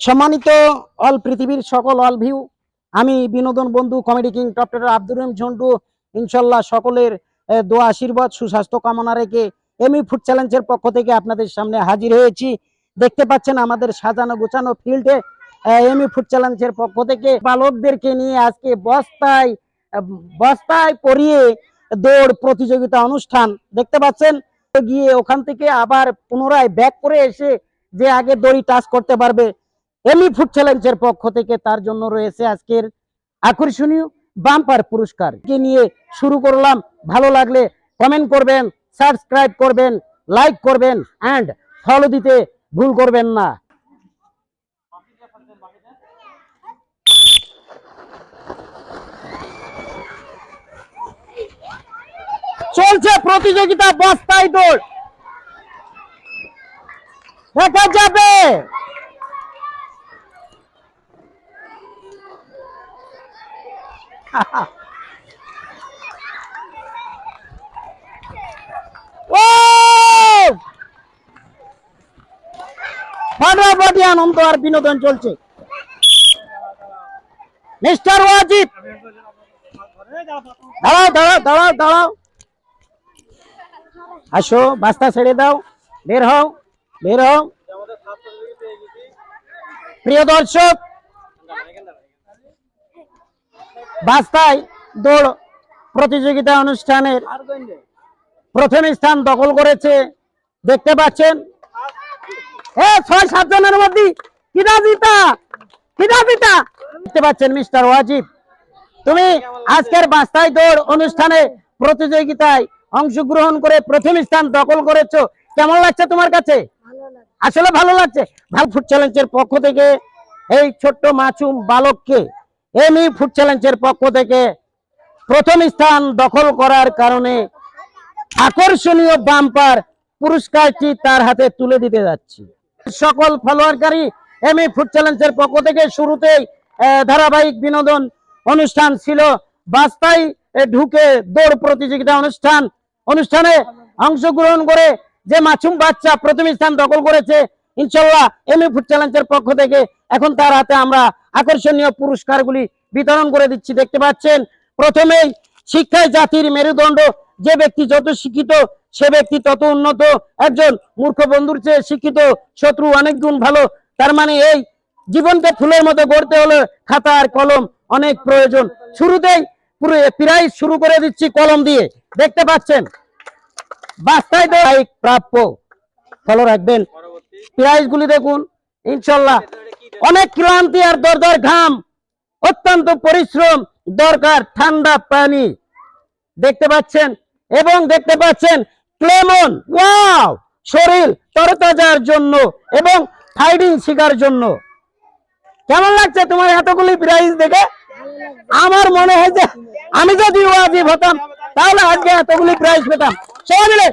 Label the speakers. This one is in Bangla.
Speaker 1: সম্মানিত অল পৃথিবীর সকল অল ভিউ, আমি বিনোদন বন্ধু comedy king doctor Abdur Rahim Jhantu ইনশাল্লাহ সকলের দোয়া আশীর্বাদ সুস্বাস্থ্য কামনা রেখে এমই ফুড চ্যালেঞ্জের পক্ষ থেকে আপনাদের সামনে হাজির হয়েছি। দেখতে পাচ্ছেন আমাদের সাজানো গোছানো ফিল্ডে এমই ফুড চ্যালেঞ্জের পক্ষ থেকে বালকদেরকে নিয়ে আজকে বস্তায় বস্তায় পরিয়ে দৌড় প্রতিযোগিতা অনুষ্ঠান দেখতে পাচ্ছেন। গিয়ে ওখান থেকে আবার পুনরায় ব্যাক করে এসে যে আগে দড়ি টাচ করতে পারবে এমই ফুড চ্যালেঞ্জের পক্ষ থেকে তার জন্য রয়েছে আজকের আকর্ষণীয় বাম্পার পুরস্কার নিয়ে শুরু করলাম। ভালো লাগলে কমেন্ট করবেন, সাবস্ক্রাইব করবেন, লাইক করবেন এন্ড ফলো দিতে ভুল করবেন না। চলছে প্রতিযোগিতা বস্তায় দৌড়, দেখা যাবে ফাটাফাটি আনন্দ আর বিনোদন চলছে। মিস্টার ওয়াজিব দাঁড়াও দাঁড়াও দাঁড়াও দাঁড়াও, আসো বাস্তা ছেড়ে দাও, বের হও বের হও। প্রিয় দর্শক, বাস্তায় দৌড় প্রতিযোগিতা অনুষ্ঠানের প্রথম স্থান দখল করেছে দেখতে পাচ্ছেন ৬-৭ জনের মধ্যে দেখতে পাচ্ছেন মিস্টার ওয়াজিব, তুমি আজকের বাস্তায় দৌড় অনুষ্ঠানে প্রতিযোগিতায় অংশগ্রহণ করে প্রথম স্থান দখল করেছো। কেমন লাগছে তোমার কাছে? আসলে ভালো লাগছে। ভালো ফুড চ্যালেঞ্জের পক্ষ থেকে এই ছোট্ট মাসুম বালককে এমই ফুড চ্যালেঞ্জের পক্ষ থেকে প্রথম স্থান দখল করার কারণে আকর্ষণীয় বাম্পার পুরস্কারটি তার হাতে তুলে দিতে যাচ্ছি। সকল ফলোয়ারকারী এমই ফুড চ্যালেঞ্জের পক্ষ থেকে শুরুতেই ধারাবাহিক বিনোদন অনুষ্ঠান ছিল বাস্তায় ঢুকে দৌড় প্রতিযোগিতা অনুষ্ঠানে অংশগ্রহণ করে যে মাসুম বাচ্চা প্রথম স্থান দখল করেছে ইনশাল্লাহ এমই ফুড চ্যালেঞ্জের পক্ষ থেকে এখন তার হাতে আমরা আকর্ষণীয় পুরস্কারগুলি বিতরণ করে দিচ্ছি। দেখতে পাচ্ছেন প্রথমেই শিক্ষায় জাতির মেরুদণ্ড, যে ব্যক্তি যত শিক্ষিত সে ব্যক্তি তত উন্নত। একজন মূর্খ বন্ধুর চেয়ে শিক্ষিত শত্রু অনেক গুণ ভালো। তার মানে এই জীবনকে ফুলের মতো গড়তে হলে খাতা আর কলম অনেক প্রয়োজন। শুরুতেই পুরো প্রাইজ শুরু করে দিচ্ছি কলম দিয়ে। দেখতে পাচ্ছেন বাস্তায় প্রাপ্য, ফলো রাখবেন। প্রাইজ গুলি দেখুন ইনশাল্লাহ। অনেক ক্লান্তি আর দরদর ঘাম, অত্যন্ত পরিশ্রম দরকার, ঠান্ডা পানি দেখতে পাচ্ছেন এবং দেখতে পাচ্ছেন ক্লেমন, ওয়াও, শরীর তরতাজার জন্য এবং ফাইটিং শিকার জন্য। কেমন লাগছে তোমার এতগুলি প্রাইজ দেখে? আমার মনে হয় যে আমি যদি ওয়াজিব হতাম তাহলে আজকে এতগুলি প্রাইজ পেতাম। সবাই মিলে